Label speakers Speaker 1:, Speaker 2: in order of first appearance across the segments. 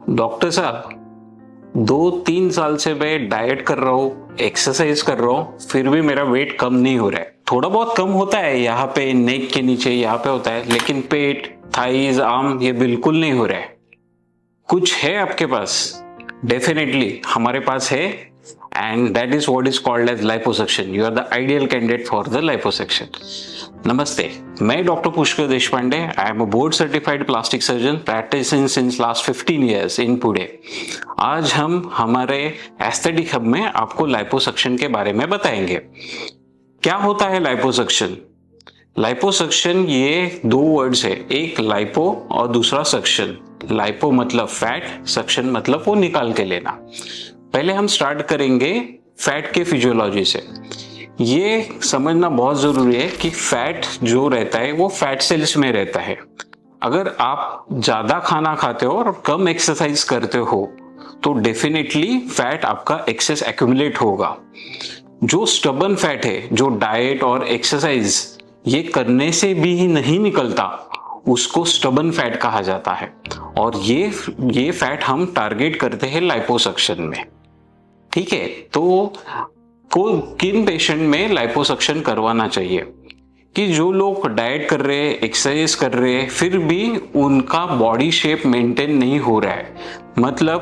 Speaker 1: Doctor साहब, 2-3 साल से मैं डाइट कर रहा हूँ, एक्सरसाइज कर रहा हूँ, फिर भी मेरा वेट कम नहीं हो रहा है। थोड़ा बहुत कम होता है, यहाँ पे नेक के नीचे यहाँ पे होता है, लेकिन पेट, थाइज, आर्म ये बिल्कुल नहीं हो रहा है। कुछ है आपके पास? डेफिनेटली हमारे पास है, and that is what is called as liposuction. You are the ideal candidate for the liposuction. नमस्ते, मैं doctor Pushkar Deshpande. I am a board certified plastic surgeon practising since last 15 years in Pune. आज हम हमारे एस्थेटिक हब में आपको liposuction के बारे में बताएंगे। क्या होता है लाइपोसक्शन? लाइपोसक्शन ये दो वर्ड्स है, एक लाइपो और दूसरा सक्शन। लाइपो मतलब फैट, सक्शन मतलब वो निकाल के लेना। पहले हम स्टार्ट करेंगे फैट के फिजियोलॉजी से। ये समझना बहुत जरूरी है कि फैट जो रहता है वो फैट सेल्स में रहता है। अगर आप ज्यादा खाना खाते हो और कम एक्सरसाइज करते हो तो डेफिनेटली फैट आपका एक्सेस एक्यूमुलेट होगा। जो स्टबन फैट है, जो डाइट और एक्सरसाइज ये करने से भी नहीं निकलता, उसको स्टबन फैट कहा जाता है। और ये फैट हम टारगेट करते हैं लाइपोसक्शन में। ठीक है, तो किन पेशेंट में लाइपोसक्शन करवाना चाहिए? कि जो लोग डाइट कर रहे हैं, एक्सरसाइज कर रहे हैं, फिर भी उनका बॉडी शेप मेंटेन नहीं हो रहा है, मतलब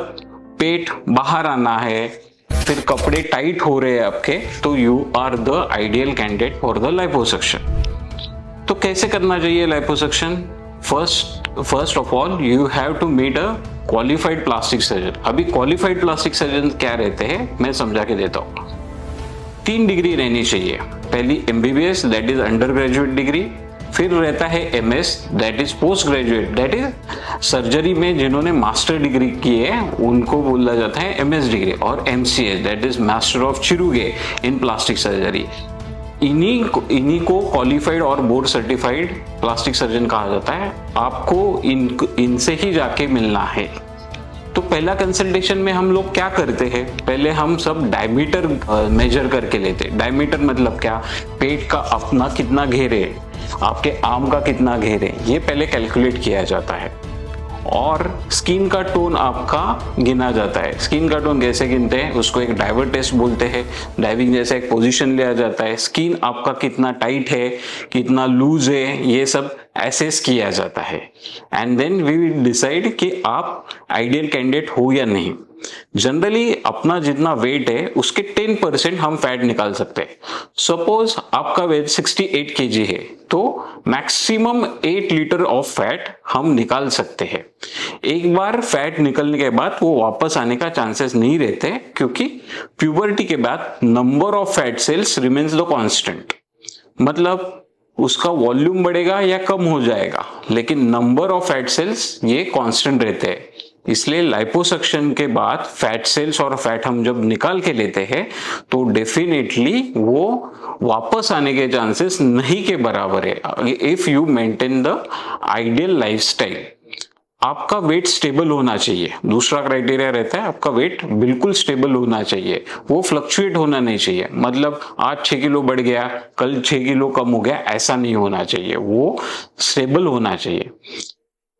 Speaker 1: पेट बाहर आना है, फिर कपड़े टाइट हो रहे हैं आपके, तो you are the ideal candidate for the liposuction. तो कैसे करना चाहिए liposuction? First of all you have to meet a qualified plastic surgeon. अभी क्वालिफाइड प्लास्टिक सर्जन क्या रहते हैं मैं समझा के देता हूँ। 3 डिग्री रहनी चाहिए। पहली MBBS that is under graduate degree, फिर रहता है MS that is post graduate, that is surgery में जिन्होंने मास्टर डिग्री की है उनको बोला जाता है MS डिग्री, और MCS that is master of chirurgiae in plastic surgery. इन्हीं को क्वालिफाइड और बोर्ड सर्टिफाइड प्लास्टिक सर्जन कहा जाता है। आपको इनसे ही जाके मिलना है। तो पहला कंसल्टेशन में हम लोग क्या करते हैं, पहले हम सब डायमीटर मेजर करके लेते हैं। डायमीटर मतलब क्या? पेट का अपना कितना घेर है, आपके आर्म का कितना घेर है, ये पहले कैलकुलेट किया जाता है। और स्किन का टोन आपका गिना जाता है। स्किन का टोन कैसे गिनते हैं? उसको एक डाइवर टेस्ट बोलते हैं। डाइविंग जैसा एक पोजीशन लिया जाता है, स्किन आपका कितना टाइट है, कितना लूज है, ये सब एसेस किया जाता है। And then we will decide कि आप आइडियल कैंडिडेट हो या नहीं। जनरली अपना जितना वेट है उसके 10% हम फैट निकाल सकते हैं। सपोज आपका वेट 68 kg है, तो मैक्सिमम 8 लीटर ऑफ फैट हम निकाल सकते हैं। एक बार फैट निकलने के बाद वो वापस आने का चांसेस नहीं रहते, क्योंकि प्यूबर्टी के बाद number of fat cells remains the constant. मतलब उसका वॉल्यूम बढ़ेगा या कम हो जाएगा, लेकिन नंबर ऑफ फैट सेल्स ये कांस्टेंट रहते हैं। इसलिए लाइपोसक्शन के बाद फैट सेल्स और फैट हम जब निकाल के लेते हैं तो डेफिनेटली वो वापस आने के चांसेस नहीं के बराबर है, if you maintain the ideal lifestyle. आपका वेट स्टेबल होना चाहिए। दूसरा क्राइटेरिया रहता है आपका वेट बिल्कुल स्टेबल होना चाहिए, वो फ्लक्चुएट होना नहीं चाहिए। मतलब आज 6 किलो बढ़ गया, कल 6 किलो कम हो गया, ऐसा नहीं होना चाहिए, वो स्टेबल होना चाहिए।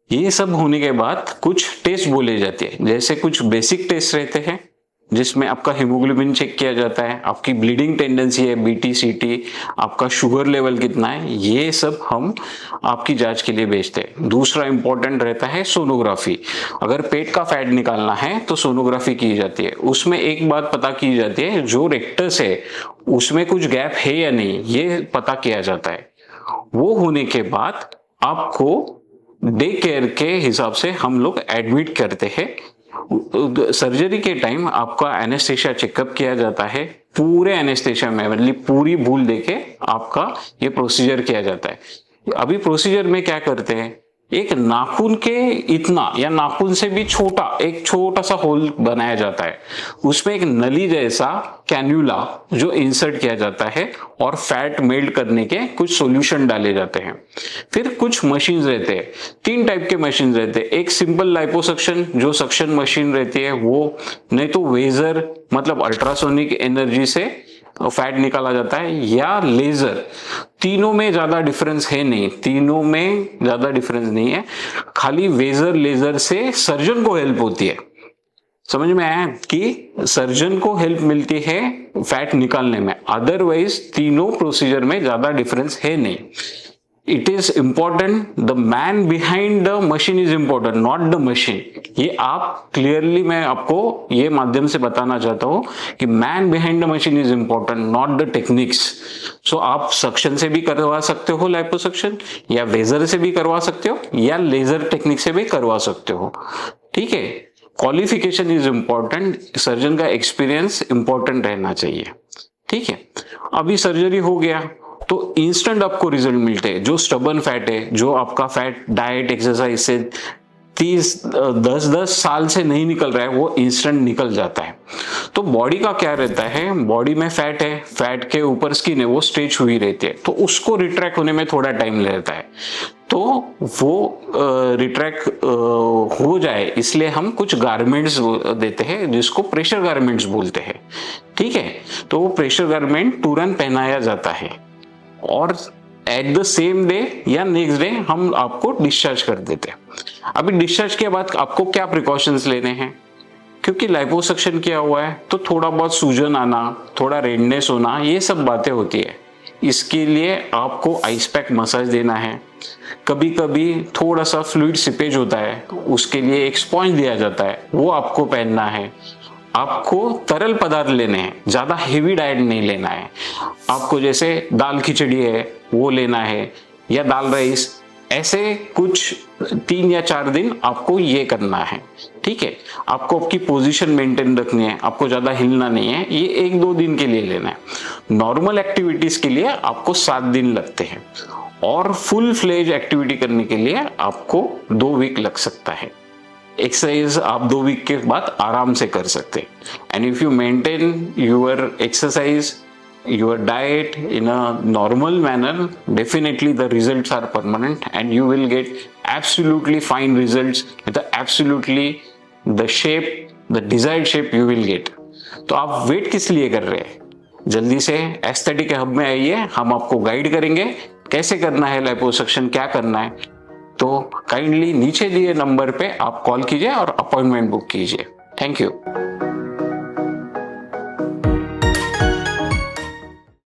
Speaker 1: ये सब होने के बाद कुछ टेस्ट बोले जाते हैं, जैसे कुछ बेसिक टेस्ट रहते हैं जिसमें आपका हीमोग्लोबिन चेक किया जाता है, आपकी ब्लीडिंग टेंडेंसी है, BT-CT, आपका शुगर लेवल कितना है, ये सब हम आपकी जांच के लिए भेजते हैं। दूसरा इंपॉर्टेंट रहता है सोनोग्राफी। अगर पेट का फैट निकालना है तो सोनोग्राफी की जाती है। उसमें एक बात पता की जाती है, जो रेक्टस है उसमें कुछ गैप है या नहीं, ये पता किया जाता है। वो होने के बाद आपको डे केयर के हिसाब से हम लोग एडमिट करते हैं। सर्जरी के टाइम आपका एनेस्थेशिया चेकअप किया जाता है, पूरे एनेस्थेशिया में, मतलब पूरी भूल देके आपका ये प्रोसीजर किया जाता है। अभी प्रोसीजर में क्या करते हैं, एक नाखून के इतना या नाखून से भी छोटा एक छोटा सा होल बनाया जाता है, उसमें एक नली जैसा कैन्यूला जो इंसर्ट किया जाता है और फैट मेल्ट करने के कुछ सॉल्यूशन डाले जाते हैं। फिर कुछ मशीन रहते हैं, 3 टाइप के मशीन रहते हैं। एक सिंपल लाइपोसक्शन जो सक्शन मशीन रहती है वो, नहीं तो वेजर मतलब अल्ट्रासोनिक एनर्जी से फैट निकाला जाता है, या लेजर। तीनों में ज्यादा डिफरेंस है नहीं, तीनों में ज्यादा डिफरेंस नहीं है, खाली वेजर लेजर से सर्जन को हेल्प होती है। समझ में आया कि सर्जन को हेल्प मिलती है फैट निकालने में, अदरवाइज तीनों प्रोसीजर में ज्यादा डिफरेंस है नहीं। It is important, the man behind the machine is important, not the machine. ये आप क्लियरली, मैं आपको ये माध्यम से बताना चाहता हूं कि man behind the machine is important, not the techniques. So आप सक्शन से भी करवा सकते हो लाइपोसक्शन, या वेजर से भी करवा सकते हो, या लेजर टेक्निक से भी करवा सकते हो। ठीक है, क्वालिफिकेशन इज इंपॉर्टेंट, सर्जन का एक्सपीरियंस इंपॉर्टेंट रहना चाहिए। ठीक है, अभी सर्जरी हो गया तो इंस्टेंट आपको रिजल्ट मिलते हैं। जो स्टबन फैट है, जो आपका फैट डाइट एक्सरसाइज से 10 साल से नहीं निकल रहा है, वो इंस्टेंट निकल जाता है। तो बॉडी का क्या रहता है, बॉडी में फैट है, फैट के ऊपर स्किन है, वो स्ट्रेच हुई रहती है, तो उसको रिट्रैक्ट होने में थोड़ा टाइम लगता है। तो वो रिट्रैक्ट हो जाए इसलिए हम कुछ गारमेंट्स देते हैं जिसको प्रेशर गारमेंट्स बोलते हैं। ठीक है, तो वो प्रेशर गारमेंट तुरंत पहनाया जाता है और एट द सेम डे या नेक्स्ट डे हम आपको डिस्चार्ज कर देते हैं। अभी डिस्चार्ज के बाद आपको क्या प्रिकॉशंस लेने हैं, क्योंकि लाइपोसक्शन किया हुआ है तो थोड़ा बहुत सूजन आना, थोड़ा रेडनेस होना, ये सब बातें होती है। इसके लिए आपको आइस पैक मसाज देना है। कभी कभी थोड़ा सा फ्लूइड सिपेज होता है, उसके लिए एक स्पॉन्ज दिया जाता है, वो आपको पहनना है। आपको तरल पदार्थ लेने हैं, ज्यादा हेवी डाइट नहीं लेना है। आपको जैसे दाल खिचड़ी है वो लेना है, या दाल राइस, ऐसे कुछ 3 या 4 दिन आपको ये करना है। ठीक है, आपको आपकी पोजीशन मेंटेन रखनी है, आपको ज्यादा हिलना नहीं है, ये 1-2 दिन के लिए लेना है। नॉर्मल एक्टिविटीज के लिए आपको 7 दिन लगते हैं, और फुल फ्लेज एक्टिविटी करने के लिए आपको 2 वीक लग सकता है। एक्सरसाइज आप 2 वीक के बाद आराम से कर सकते हैं। And if you maintain your exercise, your diet in a normal manner, definitely the results are permanent and you will get absolutely fine results with absolutely the shape, the desired shape you will get। तो आप wait किस लिए कर रहे हैं, जल्दी से aesthetic hub में आइए, हम आपको गाइड करेंगे कैसे करना है लाइपोसक्शन, क्या करना है। तो काइंडली नीचे दिए नंबर पे आप कॉल कीजिए और अपॉइंटमेंट बुक कीजिए। Thank you.